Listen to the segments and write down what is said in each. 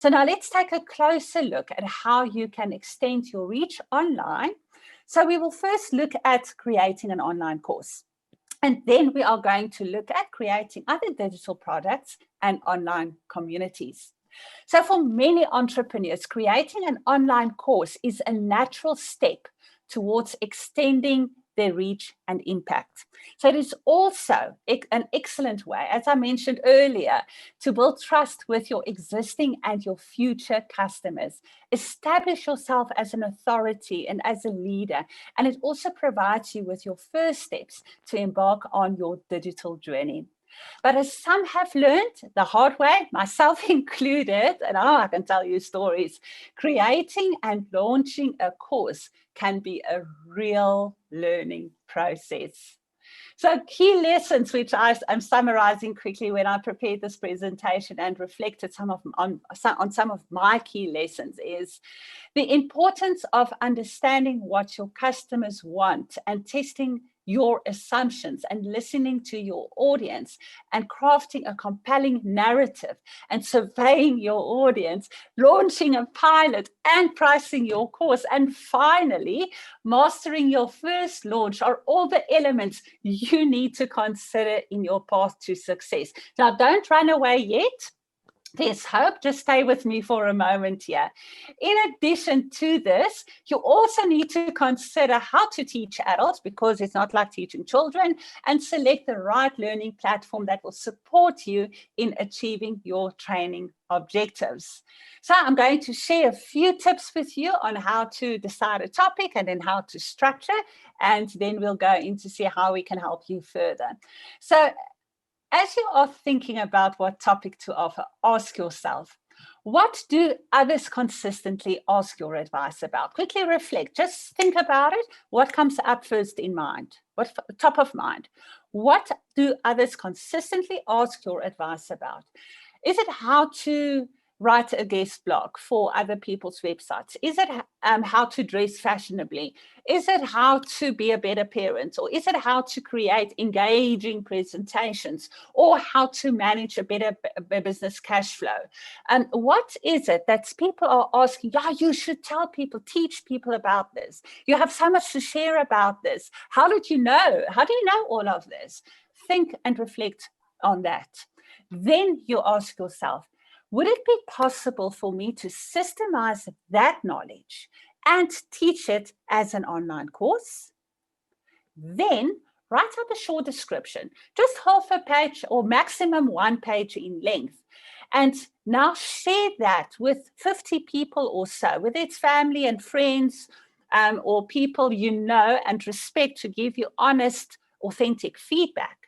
So now let's take a closer look at how you can extend your reach online. So we will first look at creating an online course. And then we are going to look at creating other digital products and online communities. So for many entrepreneurs, creating an online course is a natural step towards extending their reach and impact. So it is also an excellent way, as I mentioned earlier, to build trust with your existing and your future customers. Establish yourself as an authority and as a leader. And it also provides you with your first steps to embark on your digital journey. But as some have learned the hard way, myself included, and I can tell you stories, creating and launching a course can be a real learning process. So key lessons, which I'm summarizing quickly when I prepared this presentation and reflected on some of my key lessons, is the importance of understanding what your customers want and testing your assumptions and listening to your audience and crafting a compelling narrative and surveying your audience, launching a pilot and pricing your course, and finally mastering your first launch are all the elements you need to consider in your path to success. Now, don't run away yet. There's hope. Just stay with me for a moment here. In addition to this, you also need to consider how to teach adults, because it's not like teaching children, and select the right learning platform that will support you in achieving your training objectives. So I'm going to share a few tips with you on how to decide a topic and then how to structure, and then we'll go into see how we can help you further. So as you are thinking about what topic to offer, ask yourself, what do others consistently ask your advice about? Quickly reflect, just think about it. What comes up first in mind? What's top of mind? What do others consistently ask your advice about? Is it how to write a guest blog for other people's websites? Is it how to dress fashionably? Is it how to be a better parent? Or is it how to create engaging presentations? Or how to manage a better business cash flow? What is it that people are asking? Yeah, you should tell people, teach people about this. You have so much to share about this. How did you know? How do you know all of this? Think and reflect on that. Then you ask yourself, would it be possible for me to systemize that knowledge and teach it as an online course? Then write up a short description, just half a page or maximum 1 page in length. And now share that with 50 people or so, whether it's family and friends or people you know and respect, to give you honest, authentic feedback.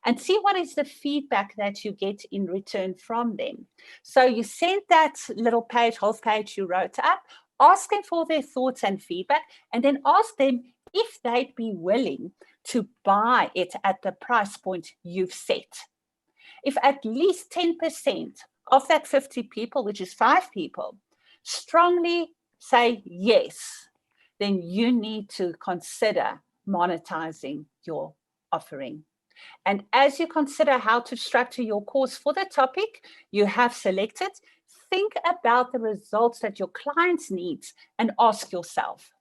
And see what is the feedback that you get in return from them. So you send that little page, half page you wrote up, ask them for their thoughts and feedback, and then ask them if they'd be willing to buy it at the price point you've set. If at least 10% of that 50 people, which is 5 people, strongly say yes, then you need to consider monetizing your offering. And as you consider how to structure your course for the topic you have selected, think about the results that your clients need and ask yourself,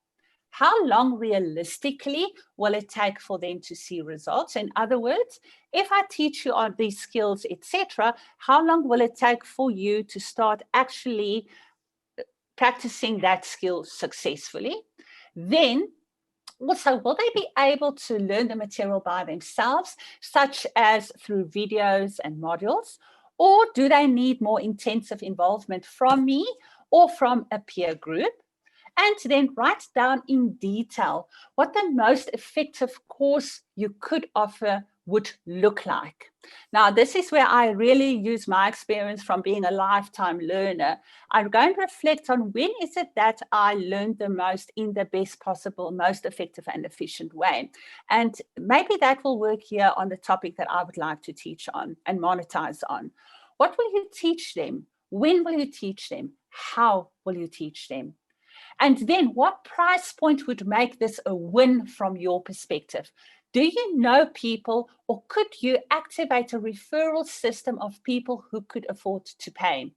how long realistically will it take for them to see results? In other words, if I teach you on these skills, etc., how long will it take for you to start actually practicing that skill successfully? Then also, will they be able to learn the material by themselves, such as through videos and modules? Or do they need more intensive involvement from me or from a peer group? And then write down in detail what the most effective course you could offer would look like. Now, this is where I really use my experience from being a lifetime learner. I'm going to reflect on when is it that I learned the most in the best possible, most effective and efficient way. And maybe that will work here on the topic that I would like to teach on and monetize on. What will you teach them? When will you teach them? How will you teach them? And then what price point would make this a win from your perspective? Do you know people, or could you activate a referral system of people who could afford to pay?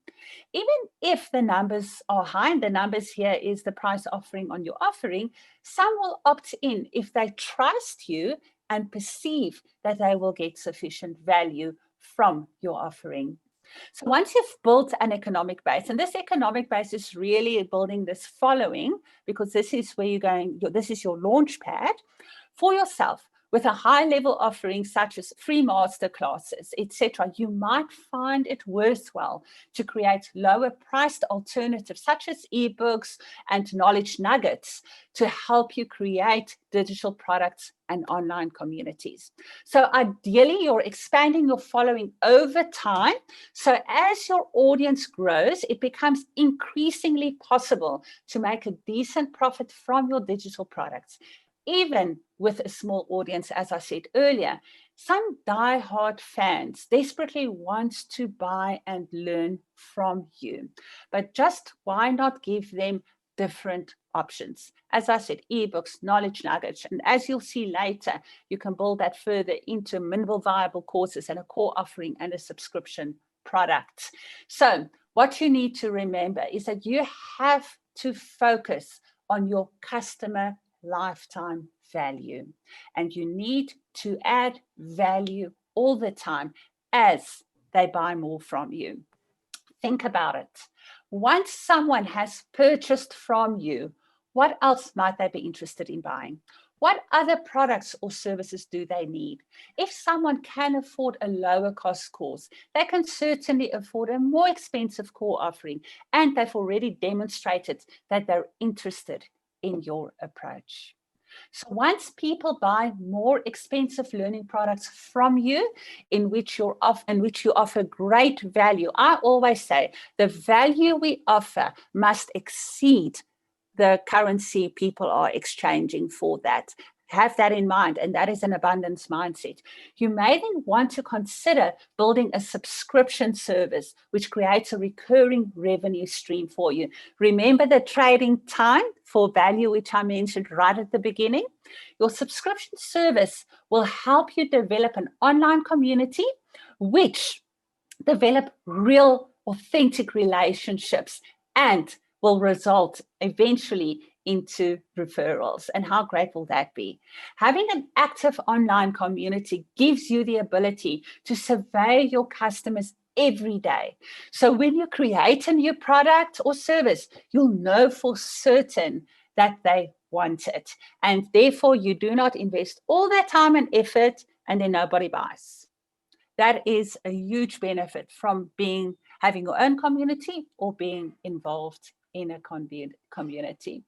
Even if the numbers are high, and the numbers here is the price offering on your offering, some will opt in if they trust you and perceive that they will get sufficient value from your offering. So once you've built an economic base, and this economic base is really building this following, because this is where you're going, this is your launch pad for yourself. With a high level offering such as free master classes, etc., you might find it worthwhile to create lower priced alternatives such as ebooks and knowledge nuggets to help you create digital products and online communities. So ideally, you're expanding your following over time. So as your audience grows, it becomes increasingly possible to make a decent profit from your digital products. Even with a small audience, as I said earlier, some die-hard fans desperately want to buy and learn from you. But just why not give them different options? As I said, ebooks, knowledge nuggets, and as you'll see later, you can build that further into minimal viable courses and a core offering and a subscription product. So what you need to remember is that you have to focus on your customer lifetime value, and you need to add value all the time as they buy more from you. Think about it. Once someone has purchased from you, what else might they be interested in buying? What other products or services do they need? If someone can afford a lower cost course, they can certainly afford a more expensive core offering, and they've already demonstrated that they're interested in your approach. So once people buy more expensive learning products from you, in which you offer great value, I always say the value we offer must exceed the currency people are exchanging for that. Have that in mind, and that is an abundance mindset. You may then want to consider building a subscription service which creates a recurring revenue stream for you. Remember the trading time for value, which I mentioned right at the beginning? Your subscription service will help you develop an online community which develop real, authentic relationships and will result eventually into referrals. And how great will that be? Having an active online community gives you the ability to survey your customers every day. So when you create a new product or service, you'll know for certain that they want it. And therefore, you do not invest all that time and effort and then nobody buys. That is a huge benefit from having your own community or being involved in a community.